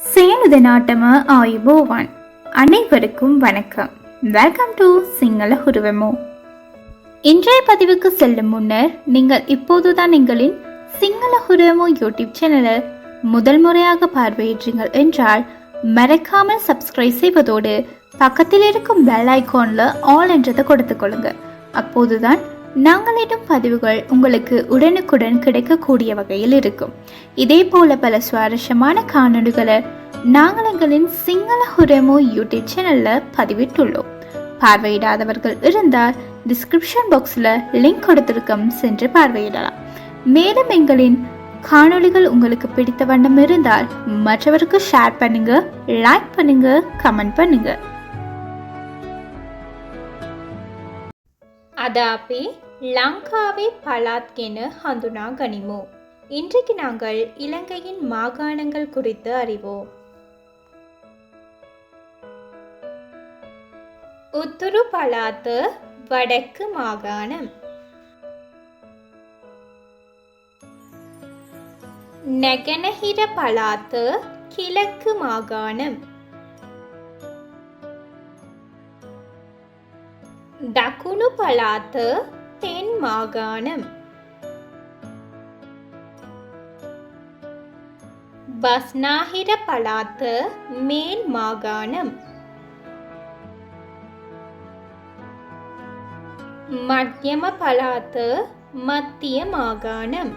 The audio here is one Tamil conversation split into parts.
சேனுத நாட்டம ஆயுபோவான். அனைவருக்கும் வணக்கம். வெல்கம் டு சிங்கள ஹுருவமோ. இன்றைய பதிவுக்கு செல்லும் முன்னர் நீங்கள் இப்போதுதான் எங்களின் சிங்கள ஹுருவமோ யூடியூப் சேனலை முதல் முறையாக பார்வையிட்டீர்கள் என்றால் மறக்காமல் சப்ஸ்கிரைப் செய்வதோடு பக்கத்தில் இருக்கும் பெல் ஐகான்ல ஆல் என்றதை கொடுத்துக் கொள்ளுங்க. அப்போதுதான் நாங்கள் இடும் பதிவுகள் உங்களுக்கு உடனுக்குடன் கிடைக்கக்கூடிய வகையில் இருக்கும். இதே போல பல சுவாரஸ்யமான காணொலிகளை நாங்கள் எங்களின் சிங்கள ஹுரமோ யூடியூப் சேனல்ல பதிவிட்டுள்ளோம். பார்வையிடாதவர்கள் இருந்தால் டிஸ்கிரிப்ஷன் பாக்ஸ்ல லிங்க் கொடுத்திருக்கும், சென்று பார்வையிடலாம். மேலும் எங்களின் காணொலிகள் உங்களுக்கு பிடித்த வண்ணம் இருந்தால் மற்றவருக்கு ஷேர் பண்ணுங்க, லைக் பண்ணுங்க, கமெண்ட் பண்ணுங்க. அதாபி லங்காவை பலாத்கென ஹந்துனா கனிமோ. இன்றைக்கு நாங்கள் இலங்கையின் மாகாணங்கள் குறித்து அறிவோம். உத்துரு பலாத்து வடக்கு மாகாணம், நெகனஹிர பலாத்து கிழக்கு மாகாணம், டகுனு பலாத்து தென் மாகாணம், பஸ்நாஹிர பலாத்து மேல் மாகாணம், மத்தியம பலாத்து மத்திய மாகாணம்,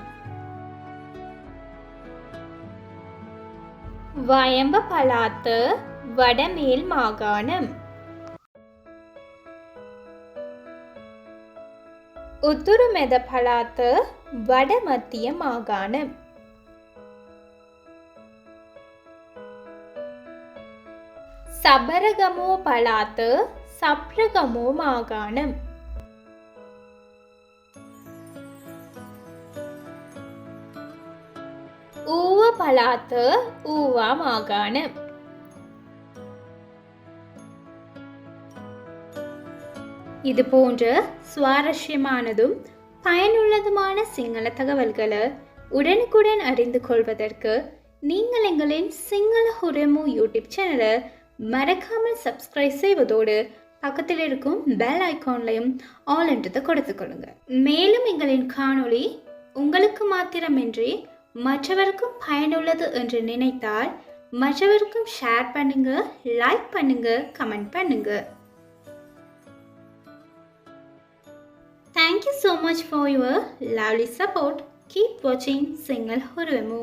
வயம்ப பலாத்து வடமேல் மாகாணம், உத்துருமெத பலாத்து வடமத்திய மாகாணம், சபரகமோ பலாத்து சப்ரகமோ மாகாணம், ஊவ பலாத்து ஊவா மாகாணம். இது போன்ற சுவாரஸ்யமானதும் பயனுள்ளதுமான சிங்கள தகவல்களை உடனுக்குடன் அறிந்து கொள்வதற்கு நீங்கள் எங்களின் சிங்கள ஹுரமோ யூடியூப் சேனலை மறக்காமல் சப்ஸ்கிரைப் செய்வதோடு பக்கத்தில் இருக்கும் பெல் ஐகான்லையும் ஆல் என்றதை கொடுத்துக்கொள்ளுங்க. மேலும் எங்களின் காணொளி உங்களுக்கு மாத்திரமின்றி மற்றவருக்கும் பயனுள்ளது என்று நினைத்தால் மற்றவருக்கும் ஷேர் பண்ணுங்க, லைக் பண்ணுங்க, கமெண்ட் பண்ணுங்க. Thank you so much for your lovely support. Keep watching Single Hurvemo.